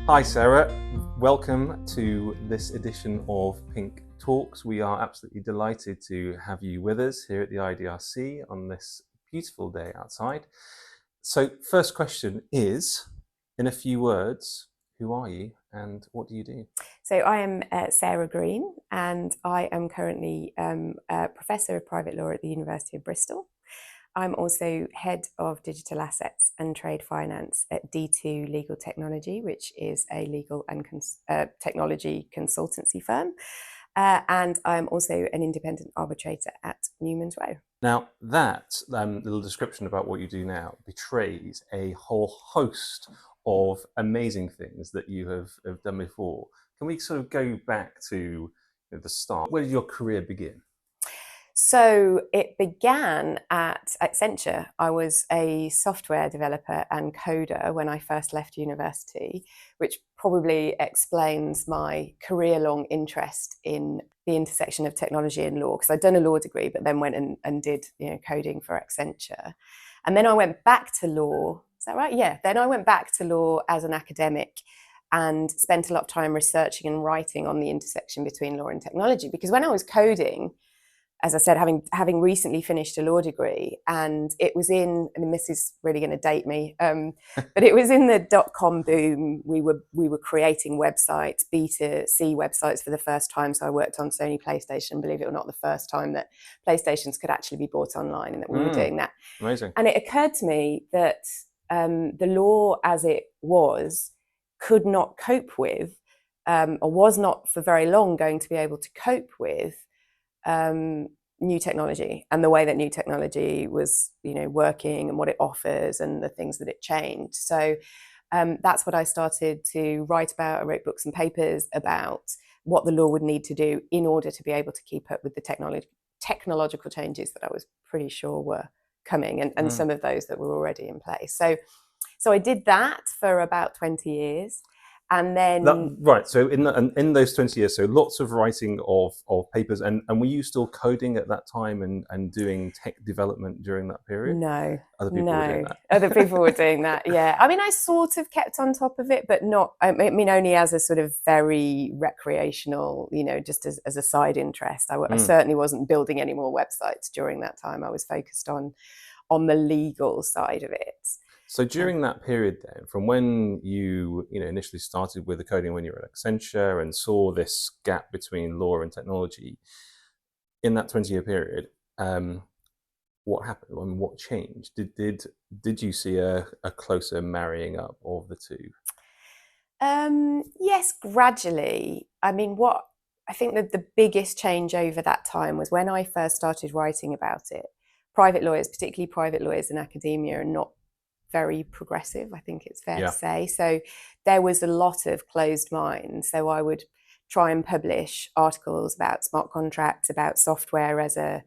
Hi Sarah, welcome to this edition of pinqTalks. We are absolutely delighted to have you with us here at the IDRC on this beautiful day outside. So first question is, in a few words, who are you and what do you do? So I am Sarah Green, and I am currently a Professor of Private Law at the University of Bristol. I'm also Head of Digital Assets and Trade Finance at D2 Legal Technology, which is a legal and technology consultancy firm. And I'm also an independent arbitrator at Newman's Row. Now that little description about what you do now betrays a whole host of amazing things that you have done before. Can we sort of go back to the start? Where did your career begin? So it began at Accenture. I was a software developer and coder when I first left university, which probably explains my career-long interest in the intersection of technology and law, because I'd done a law degree, but then went and did coding for Accenture. And then I went back to law. Is that right? Yeah. Then I went back to law as an academic and spent a lot of time researching and writing on the intersection between law and technology. Because when I was coding, as I said, having recently finished a law degree, and it was in, I mean, this is really going to date me, but it was in the dot-com boom. We were creating websites, B2C websites for the first time. So I worked on Sony PlayStation, believe it or not, the first time that PlayStations could actually be bought online, and that we were doing that. Amazing. And it occurred to me that the law as it was could not cope with, or was not for very long going to be able to cope with, new technology and the way that new technology was, working and what it offers and the things that it changed. So that's what I started to write about. I wrote books and papers about what the law would need to do in order to be able to keep up with the technological changes that I was pretty sure were coming, and some of those that were already in place. So I did that for about 20 years. And then right, so in those 20 years, so lots of writing of papers, and were you still coding at that time and doing tech development during that period? No, other people were doing that. Other people were doing that. Yeah, I mean, I sort of kept on top of it, but not. I mean, only as a sort of very recreational, just as a side interest. I certainly wasn't building any more websites during that time. I was focused on the legal side of it. So during that period then, from when you initially started with the coding when you were at Accenture and saw this gap between law and technology, in that 20-year period, what happened? I mean, what changed? Did you see a closer marrying up of the two? Yes, gradually. I mean, what I think that the biggest change over that time was when I first started writing about it. Private lawyers, particularly private lawyers in academia, are not very progressive, I think it's fair to say. So there was a lot of closed minds. So I would try and publish articles about smart contracts, about software at the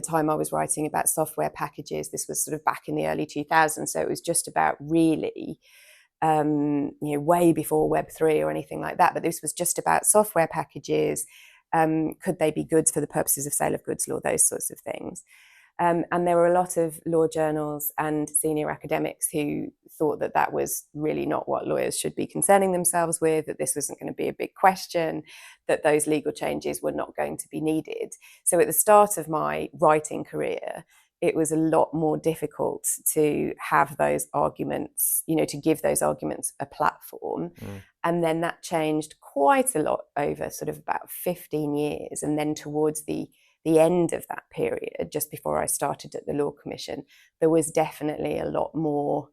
time I was writing about software packages. This was sort of back in the early 2000s. So it was just about really, way before Web3 or anything like that. But this was just about software packages. Could they be goods for the purposes of sale of goods law, those sorts of things. And there were a lot of law journals and senior academics who thought that that was really not what lawyers should be concerning themselves with, that this wasn't going to be a big question, that those legal changes were not going to be needed. So at the start of my writing career, it was a lot more difficult to have those arguments, to give those arguments a platform. And then that changed quite a lot over sort of about 15 years. And then towards the end of that period, just before I started at the Law Commission, there was definitely a lot more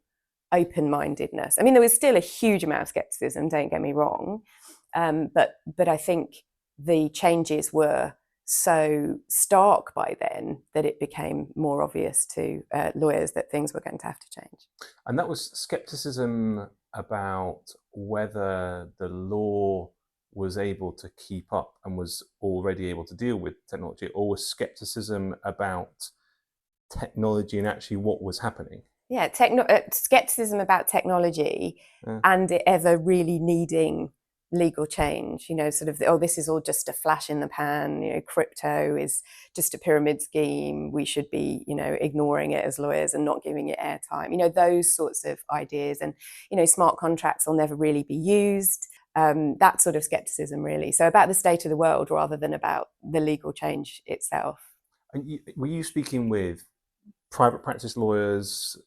open-mindedness. I mean, there was still a huge amount of skepticism, don't get me wrong, but I think the changes were so stark by then that it became more obvious to lawyers that things were going to have to change. And that was skepticism about whether the law was able to keep up and was already able to deal with technology, or was skepticism about technology and actually what was happening? Yeah, skepticism about technology and it ever really needing legal change, sort of, oh, this is all just a flash in the pan, crypto is just a pyramid scheme, we should be, ignoring it as lawyers and not giving it airtime, those sorts of ideas. And, smart contracts will never really be used. That sort of skepticism, really. So about the state of the world rather than about the legal change itself. And were you speaking with private practice lawyers,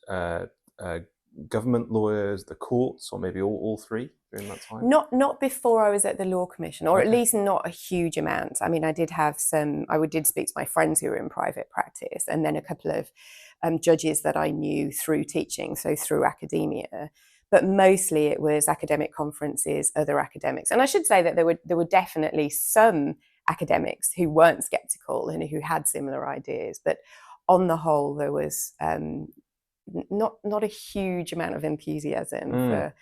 government lawyers, the courts, or maybe all three during that time? Not before I was at the Law Commission, or at least not a huge amount. I mean, I did speak to my friends who were in private practice, and then a couple of judges that I knew through teaching, so through academia. But mostly it was academic conferences, other academics. And I should say that there were definitely some academics who weren't skeptical and who had similar ideas. But on the whole, there was not a huge amount of enthusiasm for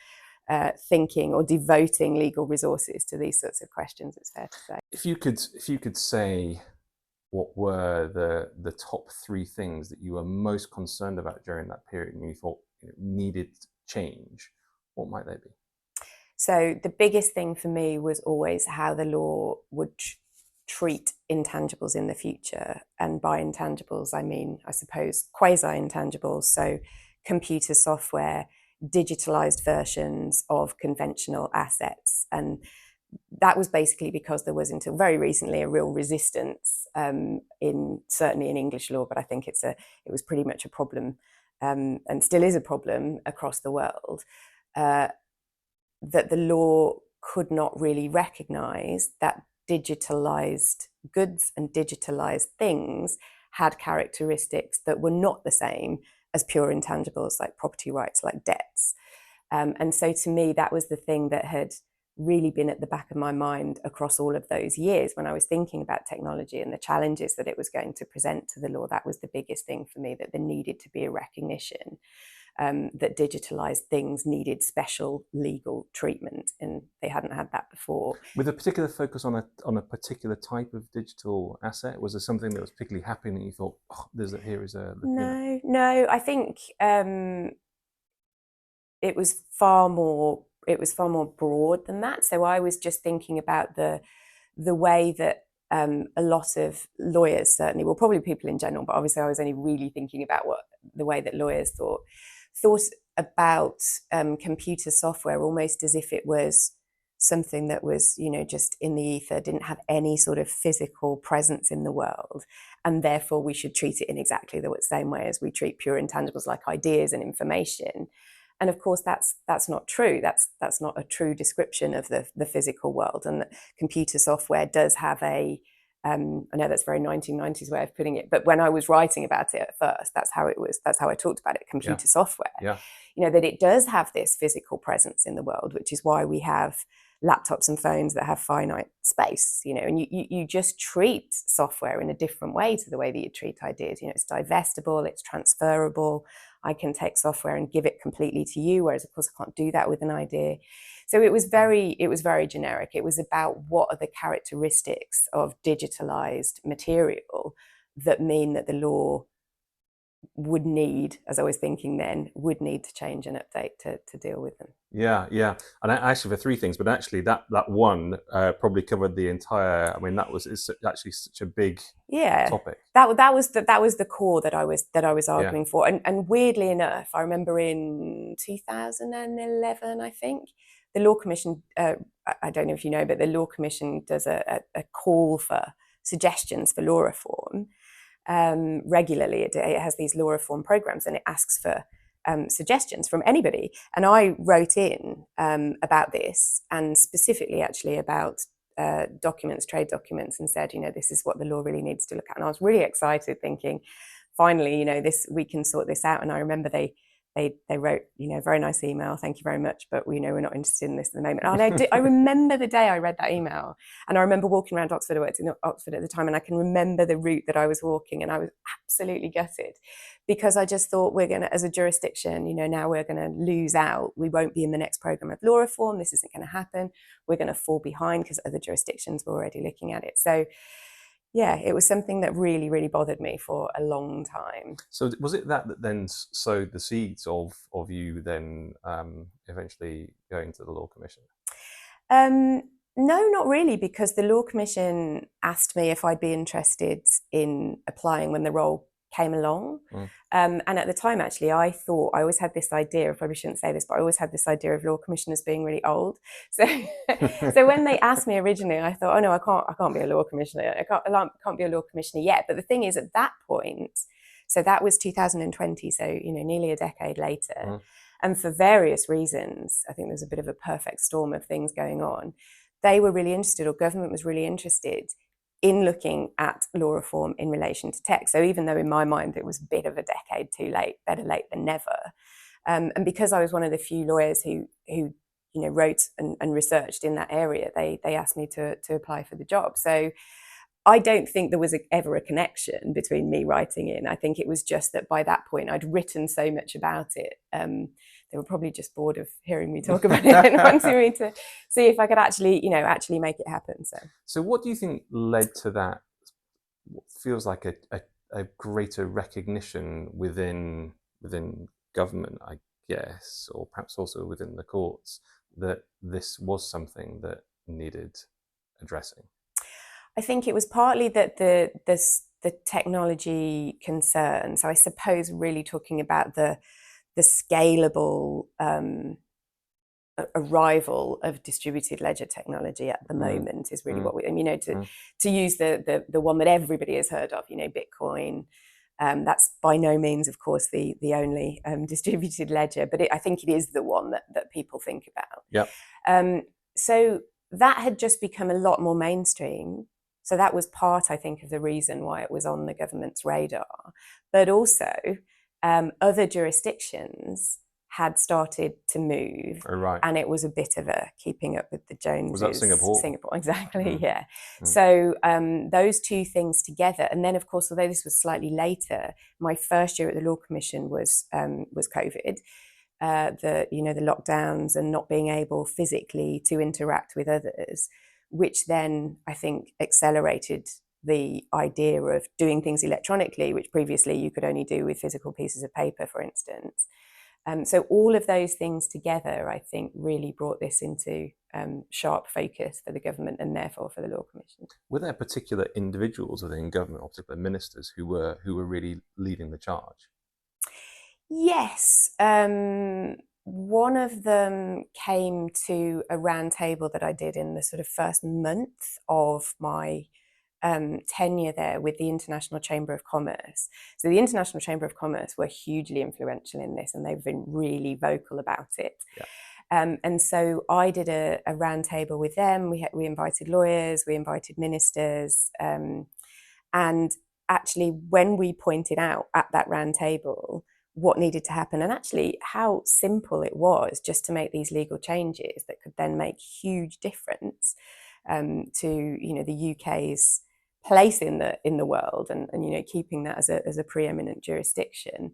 thinking or devoting legal resources to these sorts of questions, it's fair to say. If you could say what were the top three things that you were most concerned about during that period and you thought needed change, what might they be? So the biggest thing for me was always how the law would treat intangibles in the future. And by intangibles, I mean, I suppose, quasi-intangibles, so computer software, digitalized versions of conventional assets. And that was basically because there was, until very recently, a real resistance certainly in English law, but I think it was pretty much a problem, and still is a problem across the world, that the law could not really recognize that digitalized goods and digitalized things had characteristics that were not the same as pure intangibles like property rights, like debts. And so to me, that was the thing that had really been at the back of my mind across all of those years when I was thinking about technology and the challenges that it was going to present to the law. That was the biggest thing for me, that there needed to be a recognition that digitalized things needed special legal treatment, and they hadn't had that before. With a particular focus on a particular type of digital asset, was there something that was particularly happening that you thought, oh, here is a... No, I think it was far more broad than that. So I was just thinking about the way that a lot of lawyers, certainly, well, probably people in general, but obviously I was only really thinking about the way that lawyers thought about computer software almost as if it was something that was, just in the ether, didn't have any sort of physical presence in the world, and therefore we should treat it in exactly the same way as we treat pure intangibles like ideas and information. And of course, that's not true. That's not a true description of the physical world. And computer software does have I know that's a very 1990s way of putting it, but when I was writing about it at first, that's how it was. That's how I talked about it. Computer software. Yeah. That it does have this physical presence in the world, which is why we have laptops and phones that have finite space. And you just treat software in a different way to the way that you treat ideas. It's divestible, it's transferable. I can take software and give it completely to you, whereas of course I can't do that with an idea. So it was very generic. It was about what are the characteristics of digitalized material that mean that the law would need, as I was thinking then, would need to change and update to deal with them. Yeah. And actually for three things, but actually that one probably covered the entire, it's actually such a big topic. That was the core that I was arguing for. And weirdly enough, I remember in 2011, I think, the Law Commission, I don't know if you know, but the Law Commission does a call for suggestions for law reform. Regularly. It has these law reform programs, and it asks for suggestions from anybody. And I wrote in about this, and specifically actually about trade documents, and said, this is what the law really needs to look at. And I was really excited, thinking, finally, we can sort this out. And I remember they wrote, very nice email, thank you very much, but we're not interested in this at the moment. And I remember the day I read that email, and I remember walking around Oxford. I worked in Oxford at the time, and I can remember the route that I was walking, and I was absolutely gutted, because I just thought, we're going to, as a jurisdiction, now we're going to lose out. We won't be in the next programme of law reform. This isn't going to happen. We're going to fall behind because other jurisdictions were already looking at it. So yeah, it was something that really, really bothered me for a long time. So was it that then sowed the seeds of you then eventually going to the Law Commission? No, not really, because the Law Commission asked me if I'd be interested in applying when the role came along. And at the time, actually, I thought, I always had this idea, I probably shouldn't say this, but I always had this idea of Law Commissioners being really old. So so when they asked me originally, I thought, oh no, I can't be a Law Commissioner. I can't be a Law Commissioner yet. But the thing is, at that point, so that was 2020, so, you know, nearly a decade later. And for various reasons, I think there's a bit of a perfect storm of things going on. They were really interested, or government was really interested in looking at law reform in relation to tech. So even though in my mind it was a bit of a decade too late, better late than never. And because I was one of the few lawyers who you know, wrote and researched in that area, they asked me to apply for the job. So I don't think there was ever a connection between me writing in. I think it was just that by that point I'd written so much about it. They were probably just bored of hearing me talk about it and wanting me to see if I could actually, you know, actually make it happen. So what do you think led to that? What feels like a greater recognition within government, I guess, or perhaps also within the courts, that this was something that needed addressing? I think it was partly that the technology concern. So I suppose really talking about the scalable arrival of distributed ledger technology at the moment is really what we, and, you know, to use the one that everybody has heard of, you know, Bitcoin. That's by no means, of course, the only distributed ledger, but I think it is the one that people think about. Yep. So that had just become a lot more mainstream. So that was part, I think, of the reason why it was on the government's radar. But also, other jurisdictions had started to move, and it was a bit of a keeping up with the Joneses. Was that Singapore? Singapore, exactly, yeah. So those two things together, and then of course, although this was slightly later, my first year at the Law Commission was COVID. The lockdowns and not being able physically to interact with others, which then I think accelerated the idea of doing things electronically, which previously you could only do with physical pieces of paper, for instance. So all of those things together, I think, really brought this into sharp focus for the government and therefore for the Law Commission. Were there particular individuals within government, or particular ministers, who were really leading the charge? Yes. One of them came to a round table that I did in the sort of first month of my tenure there with the International Chamber of Commerce. So the International Chamber of Commerce were hugely influential in this, and they've been really vocal about it. Yeah. And so I did a round table with them. We invited lawyers, we invited ministers, and actually when we pointed out at that round table what needed to happen, and actually how simple it was just to make these legal changes that could then make huge difference to, you know, the UK's place in the world, and you know, keeping that as a preeminent jurisdiction.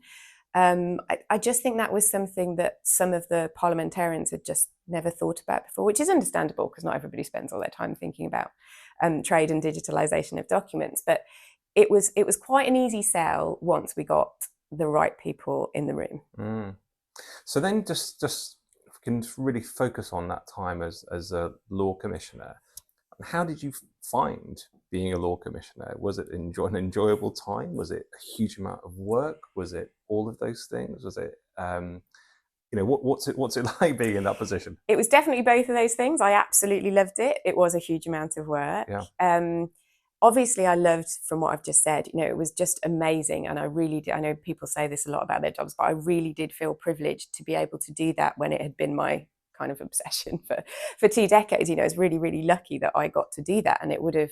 I just think that was something that some of the parliamentarians had just never thought about before, which is understandable because not everybody spends all their time thinking about trade and digitalisation of documents. But it was quite an easy sell once we got the right people in the room. So then just can really focus on that time as a law commissioner. How did you find being a law commissioner? Was it an enjoyable time? Was it a huge amount of work? Was it all of those things? Was it, you know, what's it like being in that position? It was definitely both of those things. I absolutely loved it. It was a huge amount of work. Yeah. Obviously, I loved, from what I've just said, you know, it was just amazing. And I really did. I know people say this a lot about their jobs, but I really did feel privileged to be able to do that when it had been my kind of obsession for 2 decades. You know, I was really, really lucky that I got to do that. And it would have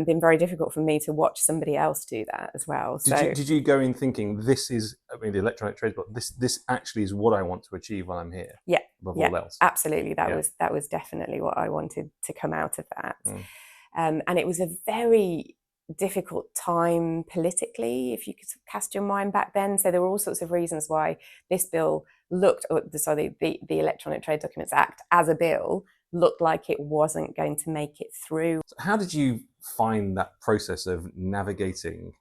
been very difficult for me to watch somebody else do that as well. Did you go in thinking, this is, I mean, the electronic trade book, this actually is what I want to achieve when I'm here? Yeah. Above all else? Absolutely. That was definitely what I wanted to come out of that. And it was a very difficult time politically, if you could cast your mind back then. So there were all sorts of reasons why this bill looked, the Electronic Trade Documents Act as a bill looked like it wasn't going to make it through. So how did you find that process of navigating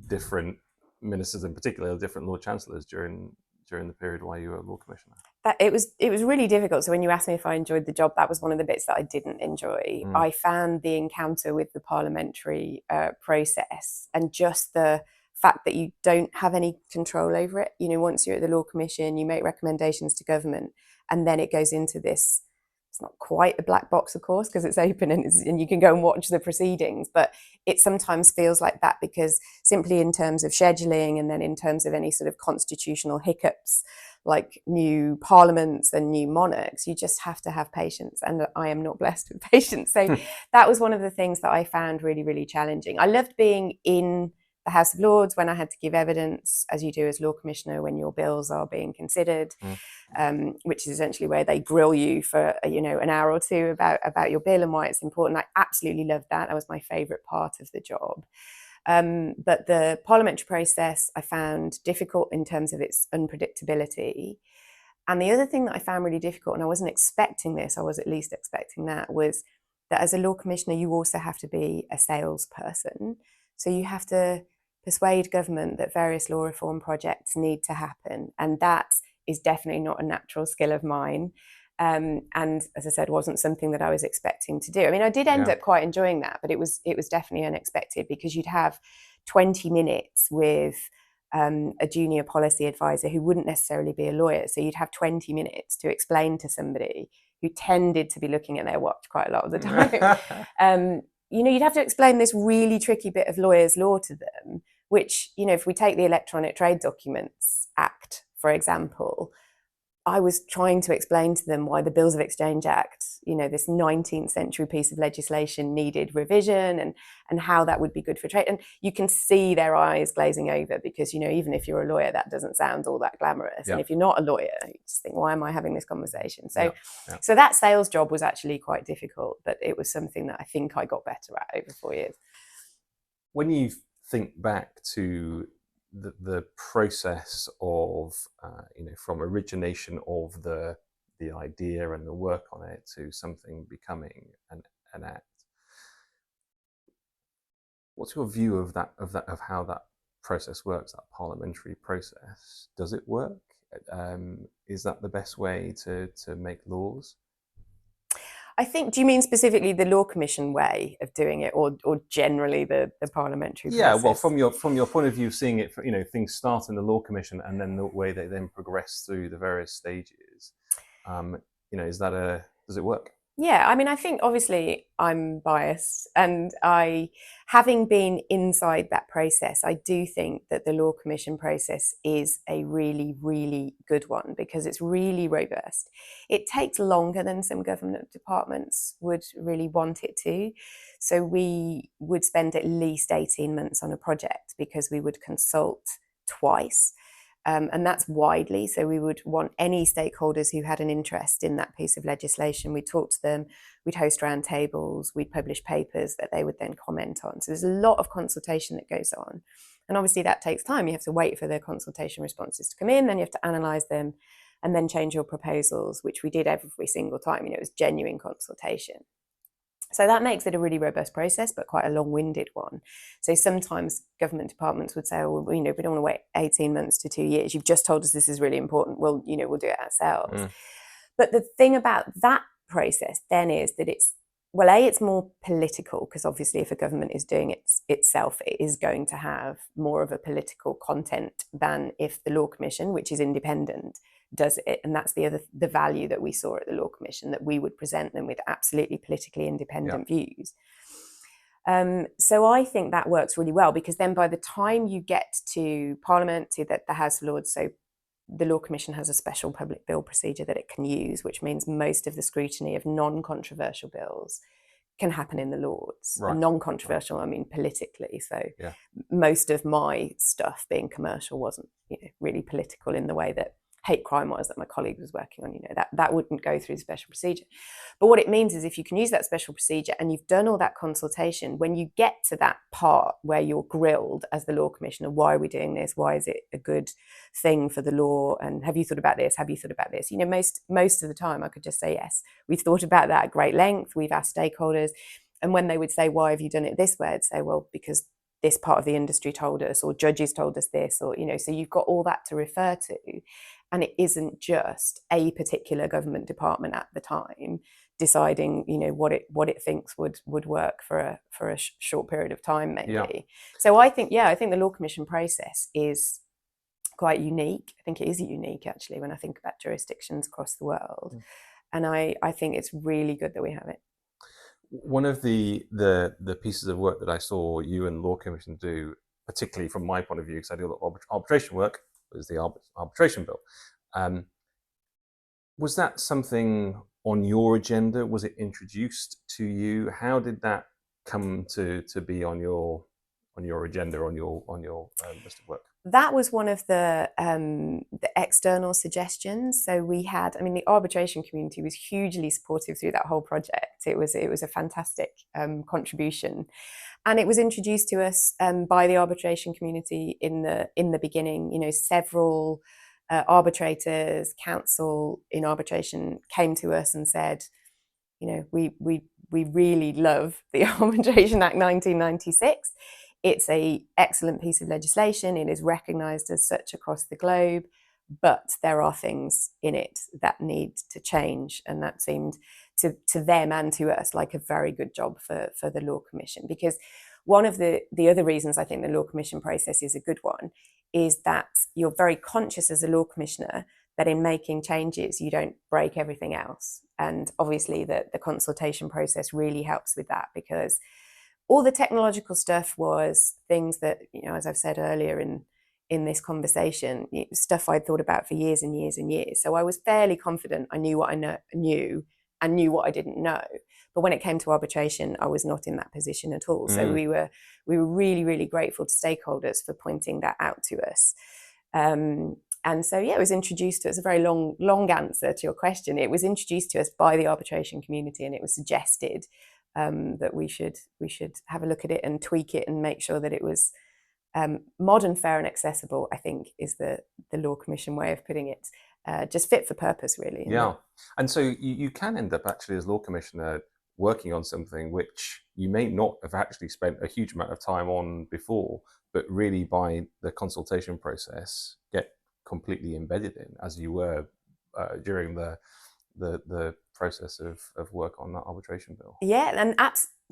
different ministers, in particular different Lord Chancellors during during the period while you were a law commissioner? It was really difficult. So when you asked me if I enjoyed the job, that was one of the bits that I didn't enjoy. I found the encounter with the parliamentary process and just the fact that you don't have any control over it. You know, once you're at the Law Commission, you make recommendations to government, and then it goes into this. It's not quite a black box, of course, because it's open and you can go and watch the proceedings, but it sometimes feels like that because simply in terms of scheduling and then in terms of any sort of constitutional hiccups, like new parliaments and new monarchs, you just have to have patience. And I am not blessed with patience. So that was one of the things that I found really, really challenging. I loved being in the House of Lords when I had to give evidence, as you do as Law Commissioner when your bills are being considered, which is essentially where they grill you for an hour or two about your bill and why it's important. I absolutely loved that. That was my favourite part of the job. But the parliamentary process I found difficult in terms of its unpredictability. And the other thing that I found really difficult, and I wasn't expecting this, I was at least expecting that, was that as a Law Commissioner, you also have to be a salesperson. So you have to persuade government that various law reform projects need to happen. And that is definitely not a natural skill of mine. And as I said, wasn't something that I was expecting to do. I mean, I did end up quite enjoying that, but it was definitely unexpected because you'd have 20 minutes with a junior policy advisor who wouldn't necessarily be a lawyer. So you'd have 20 minutes to explain to somebody who tended to be looking at their watch quite a lot of the time. You'd have to explain this really tricky bit of lawyer's law to them, which, if we take the Electronic Trade Documents Act, for example, I was trying to explain to them why the Bills of Exchange Act, this 19th century piece of legislation needed revision and how that would be good for trade. And you can see their eyes glazing over because, even if you're a lawyer, that doesn't sound all that glamorous. Yeah. And if you're not a lawyer, you just think, why am I having this conversation? So that sales job was actually quite difficult, but it was something that I think I got better at over 4 years. When you think back to the process of, from origination of the idea and the work on it to something becoming an act, what's your view of how that process works, that parliamentary process? Does it work? Is that the best way to make laws? I think, do you mean specifically the Law Commission way of doing it, or generally the parliamentary process? Yeah, well, from your point of view, seeing it, things start in the Law Commission and then the way they then progress through the various stages, does it work? Yeah, I mean, I think obviously I'm biased, and having been inside that process, I do think that the Law Commission process is a really, really good one because it's really robust. It takes longer than some government departments would really want it to. So we would spend at least 18 months on a project because we would consult twice. And that's widely. So we would want any stakeholders who had an interest in that piece of legislation. We'd talk to them, we'd host roundtables, we'd publish papers that they would then comment on. So there's a lot of consultation that goes on. And obviously that takes time. You have to wait for the consultation responses to come in, then you have to analyse them and then change your proposals, which we did every single time. It was genuine consultation. So that makes it a really robust process, but quite a long-winded one. So sometimes government departments would say, well, we don't want to wait 18 months to 2 years. You've just told us this is really important. We'll do it ourselves. But the thing about that process then is that it's more political, because obviously if a government is doing it itself, it is going to have more of a political content than if the Law Commission, which is independent, does it. And that's the value that we saw at the Law Commission, that we would present them with absolutely politically independent views. So I think that works really well, because then by the time you get to Parliament, to the House of Lords, so the Law Commission has a special public bill procedure that it can use, which means most of the scrutiny of non-controversial bills can happen in the Lords. Right. And non-controversial, I mean politically. So most of my stuff being commercial wasn't really political in the way that hate crime was, that my colleague was working on. That wouldn't go through the special procedure. But what it means is if you can use that special procedure and you've done all that consultation, when you get to that part where you're grilled as the Law Commissioner, why are we doing this? Why is it a good thing for the law? And have you thought about this? Have you thought about this? Most of the time I could just say, yes, we've thought about that at great length. We've asked stakeholders. And when they would say, why have you done it this way? I'd say, well, because this part of the industry told us, or judges told us this, or, so you've got all that to refer to. and it isn't just a particular government department at the time deciding, you know, what it thinks would work for a short period of time, maybe. Yeah. So I think the Law Commission process is quite unique. I think it is unique, actually, when I think about jurisdictions across the world. And I think it's really good that we have it. One of the pieces of work that I saw you and Law Commission do, particularly from my point of view, because I do a lot of arbitration work, was the arbitration bill. Was that something on your agenda? Was it introduced to you? How did that come to be on your agenda, on your list of work? That was one of the external suggestions. So we had, I mean, the arbitration community was hugely supportive through that whole project. It was a fantastic contribution, and it was introduced to us by the arbitration community in the beginning. You know, several arbitrators, counsel in arbitration came to us and said, you know, we really love the Arbitration Act 1996. It's an excellent piece of legislation. It is recognised as such across the globe, but there are things in it that need to change, and that seemed to them and to us like a very good job for the Law Commission. Because one of the other reasons I think the Law Commission process is a good one is that you're very conscious as a Law Commissioner that in making changes you don't break everything else. And obviously the consultation process really helps with that, because all the technological stuff was things that, you know, as I've said earlier in this conversation, stuff I'd thought about for years and years and years. So I was fairly confident I knew what I knew and knew what I didn't know. But when it came to arbitration, I was not in that position at all. So we were really, really grateful to stakeholders for pointing that out to us. And so, yeah, it was introduced to us, a very long answer to your question. It was introduced to us by the arbitration community, and it was suggested that we should have a look at it and tweak it and make sure that it was modern, fair and accessible, I think is the Law Commission way of putting it. Just fit for purpose, really. Yeah. And so you can end up actually as Law Commissioner working on something which you may not have actually spent a huge amount of time on before, but really by the consultation process get completely embedded in, as you were during the process of work on that arbitration bill. Yeah, and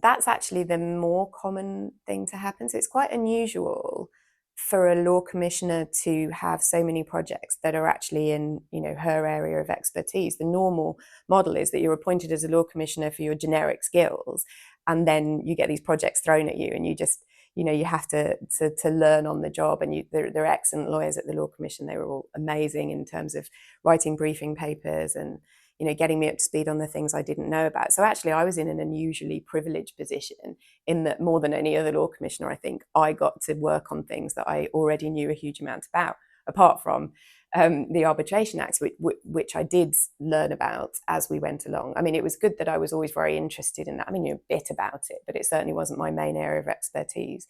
that's actually the more common thing to happen. So it's quite unusual for a Law Commissioner to have so many projects that are actually in, you know, her area of expertise. The normal model is that you're appointed as a Law Commissioner for your generic skills, and then you get these projects thrown at you, and you just, you know, you have to learn on the job. And there are excellent lawyers at the Law Commission. They were all amazing in terms of writing briefing papers and, you know, getting me up to speed on the things I didn't know about. So actually I was in an unusually privileged position in that more than any other Law Commissioner, I think, I got to work on things that I already knew a huge amount about, apart from the Arbitration Act, which I did learn about as we went along. I mean, it was good that I was always very interested in that. I mean, knew a bit about it, but it certainly wasn't my main area of expertise.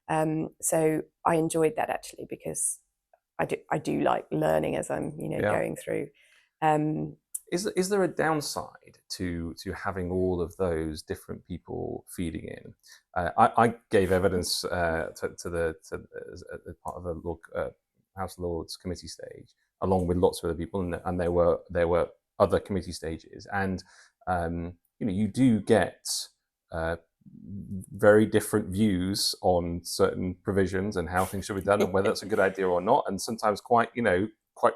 So I enjoyed that, actually, because I do like learning as I'm, you know, going through. Is there a downside to having all of those different people feeding in? I gave evidence as part of the House of Lords committee stage, along with lots of other people, and there were other committee stages, and you know, you do get very different views on certain provisions and how things should be done and whether that's a good idea or not, and sometimes quite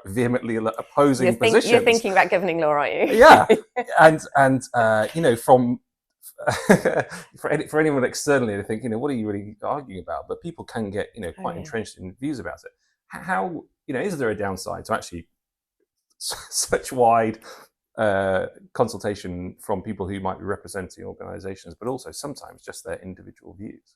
vehemently opposing positions. You're thinking about governing law, aren't you? Yeah, and you know, from for anyone externally to think, you know, what are you really arguing about? But people can get, you know, quite entrenched in views about it. How, you know, is there a downside to actually such wide consultation from people who might be representing organisations, but also sometimes just their individual views?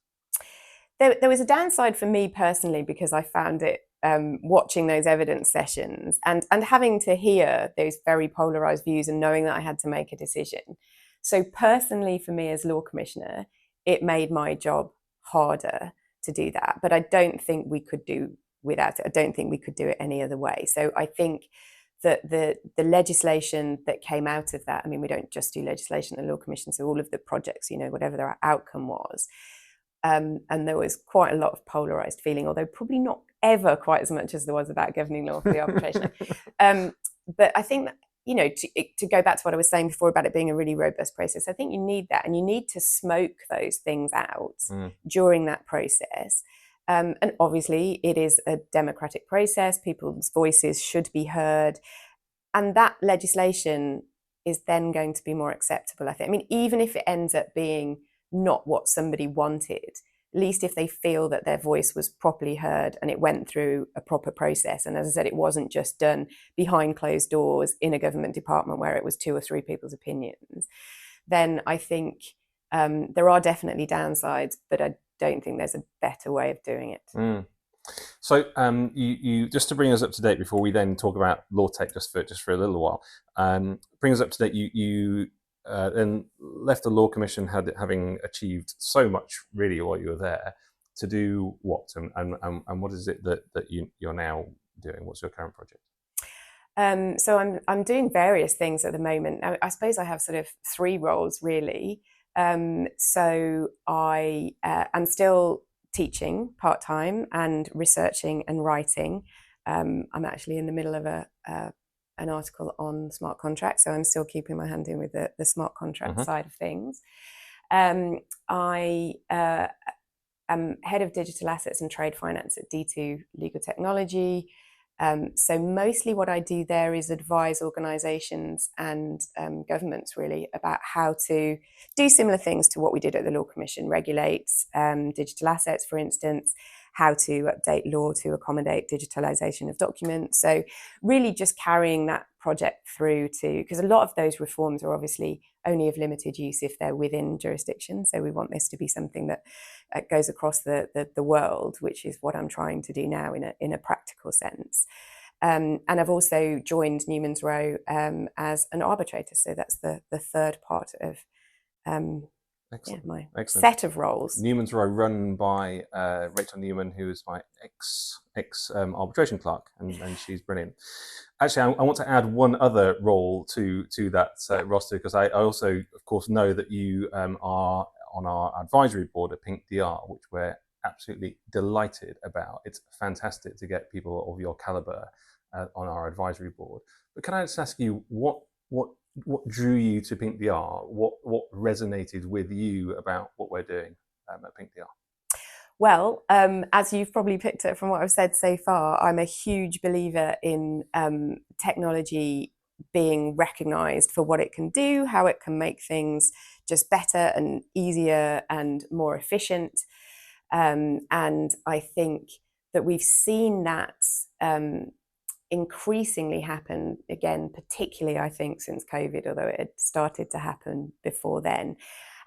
There was a downside for me personally, because I found it watching those evidence sessions and having to hear those very polarised views and knowing that I had to make a decision. So personally, for me as Law Commissioner, it made my job harder to do that. But I don't think we could do without it. I don't think we could do it any other way. So I think that the legislation that came out of that, I mean, we don't just do legislation at the Law Commission, so all of the projects, you know, whatever their outcome was, and there was quite a lot of polarised feeling, although probably not ever quite as much as there was about governing law for the Arbitration Act. But I think that, you know, to go back to what I was saying before about it being a really robust process, I think you need that, and you need to smoke those things out during that process. And obviously, it is a democratic process. People's voices should be heard. And that legislation is then going to be more acceptable, I think. I mean, even if it ends up being not what somebody wanted, at least if they feel that their voice was properly heard and it went through a proper process. And as I said, it wasn't just done behind closed doors in a government department where it was 2 or 3 people's opinions, then I think there are definitely downsides, but I don't think there's a better way of doing it. So you just to bring us up to date before we then talk about LegalTech just for a little while, bring us up to date. You then left the Law Commission having achieved so much really while you were there. To do what, and what is it that you're now doing? What's your current project? So I'm doing various things at the moment. I suppose I have sort of 3 roles really. So I am still teaching part-time and researching and writing. I'm actually in the middle of an article on smart contracts, so I'm still keeping my hand in with the smart contract side of things. I am head of digital assets and trade finance at D2 Legal Technology. So mostly what I do there is advise organisations and governments really about how to do similar things to what we did at the Law Commission, regulate digital assets, for instance, how to update law to accommodate digitalisation of documents. So really just carrying that project through to, because a lot of those reforms are obviously only of limited use if they're within jurisdiction. So we want this to be something that goes across the world, which is what I'm trying to do now in a practical sense. And I've also joined Newman's Row as an arbitrator. So that's the third part of my set of roles. Newman's Row, run by Rachel Newman, who is my ex arbitration clerk, and she's brilliant. Actually, I want to add one other role to that roster, because I also, of course, know that you are on our advisory board at pinqDR, which we're absolutely delighted about. It's fantastic to get people of your caliber on our advisory board. But can I just ask you, what drew you to pinqDR? What resonated with you about what we're doing at pinqDR? Well, as you've probably picked up from what I've said so far, I'm a huge believer in technology being recognised for what it can do, how it can make things just better and easier and more efficient. And I think that we've seen that increasingly happen again, particularly I think since COVID, although it had started to happen before then.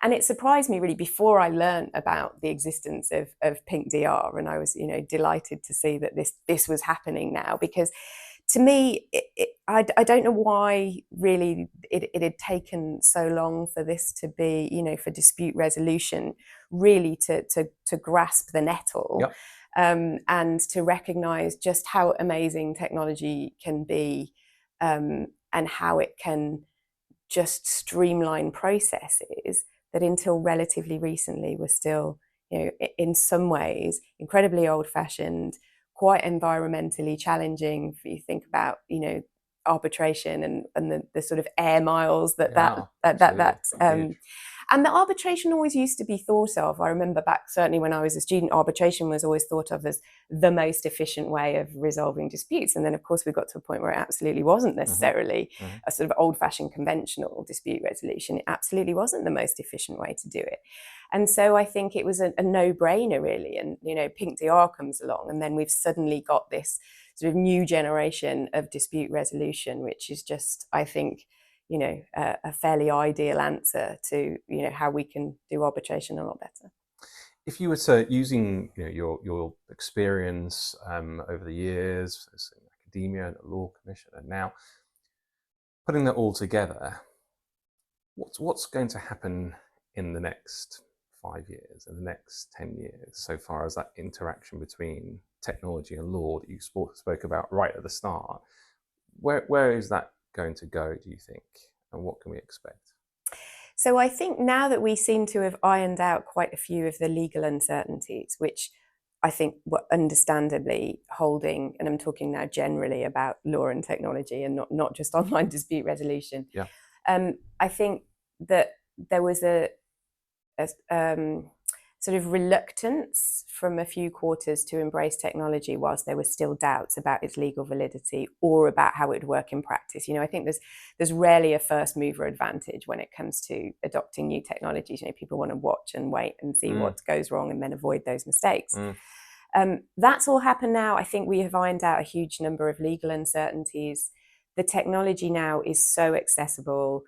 And it surprised me really before I learned about the existence of pinqDR, and I was, delighted to see that this was happening now, because to me, I don't know why really it had taken so long for this to be, for dispute resolution really to grasp the nettle. Yep. And to recognise just how amazing technology can be, and how it can just streamline processes that until relatively recently were still, in some ways, incredibly old-fashioned, quite environmentally challenging. If you think about, arbitration and the sort of air miles and the arbitration always used to be thought of. I remember back, certainly when I was a student, arbitration was always thought of as the most efficient way of resolving disputes. And then, of course, we got to a point where it absolutely wasn't necessarily a sort of old-fashioned conventional dispute resolution. It absolutely wasn't the most efficient way to do it. And so I think it was a no-brainer, really. And, pinqDR comes along, and then we've suddenly got this sort of new generation of dispute resolution, which is just, I think, a fairly ideal answer to, how we can do arbitration a lot better. If you were to, using your experience over the years in academia, the Law Commission, and now putting that all together, what's going to happen in the next 5 years, in the next 10 years, so far as that interaction between technology and law that you spoke about right at the start? Where is that going to go, do you think, and what can we expect? So I think now that we seem to have ironed out quite a few of the legal uncertainties, which I think were understandably holding, and I'm talking now generally about law and technology and not just online dispute resolution. Yeah. I think that there was a sort of reluctance from a few quarters to embrace technology whilst there were still doubts about its legal validity or about how it would work in practice. You know, I think there's rarely a first mover advantage when it comes to adopting new technologies. You know, people want to watch and wait and see what goes wrong and then avoid those mistakes. That's all happened now. I think we have ironed out a huge number of legal uncertainties. The technology now is so accessible.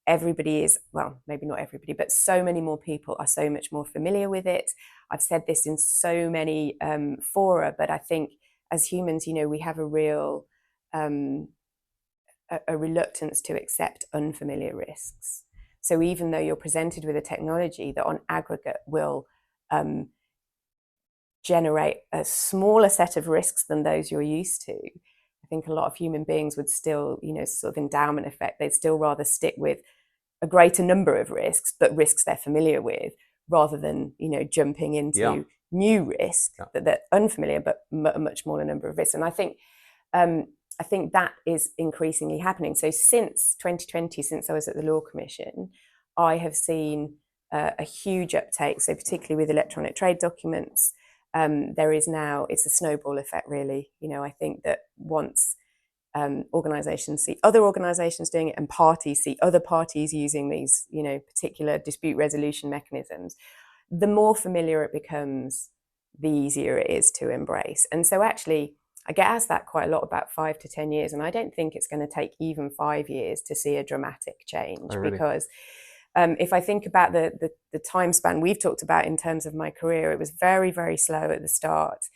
Everybody is, well, maybe not everybody, but so many more people are so much more familiar with it. I've said this in so many fora, but I think as humans, you know, we have a real a reluctance to accept unfamiliar risks. So even though you're presented with a technology that on aggregate will generate a smaller set of risks than those you're used to, I think a lot of human beings would still, you know, sort of endowment effect, they'd still rather stick with a greater number of risks, but risks they're familiar with, rather than, you know, jumping into new risks that they're unfamiliar, but a much smaller number of risks. And I think that is increasingly happening. So since 2020, since I was at the Law Commission, I have seen a huge uptake. So particularly with electronic trade documents, there is now, it's a snowball effect, really. You know, I think that once organisations see other organisations doing it and parties see other parties using these, you know, particular dispute resolution mechanisms, the more familiar it becomes, the easier it is to embrace. And so actually, I get asked that quite a lot about 5 to 10 years, and I don't think it's going to take even 5 years to see a dramatic change. Oh, really? Because if I think about the time span we've talked about in terms of my career, it was very, very slow at the start,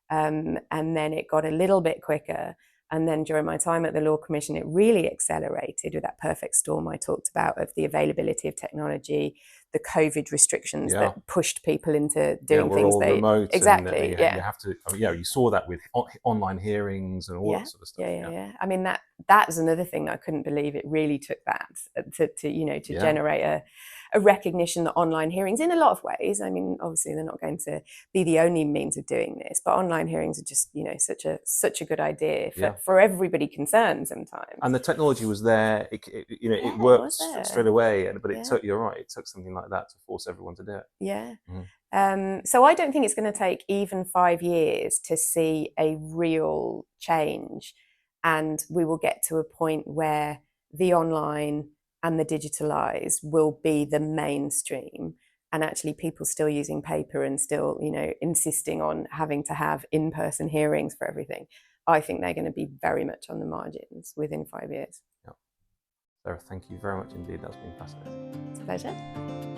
and then it got a little bit quicker. And then during my time at the Law Commission, it really accelerated with that perfect storm I talked about of the availability of technology, the COVID restrictions that pushed people into doing things all remote. Exactly. And, you have to. I mean, you saw that with online hearings and all that sort of stuff. Yeah. I mean, that's another thing I couldn't believe. It really took that to generate a recognition that online hearings, in a lot of ways, I mean, obviously they're not going to be the only means of doing this, but online hearings are just, you know, such a good idea for everybody concerned sometimes. And the technology was there. It worked straight away. But it took, you're right, it took something like that to force everyone to do it. Yeah. So I don't think it's going to take even 5 years to see a real change, and we will get to a point where the online and the digitalized will be the mainstream, and actually people still using paper and still, you know, insisting on having to have in-person hearings for everything. I think they're going to be very much on the margins within 5 years. Yeah. Sarah, thank you very much indeed. That's been fascinating. It's a pleasure.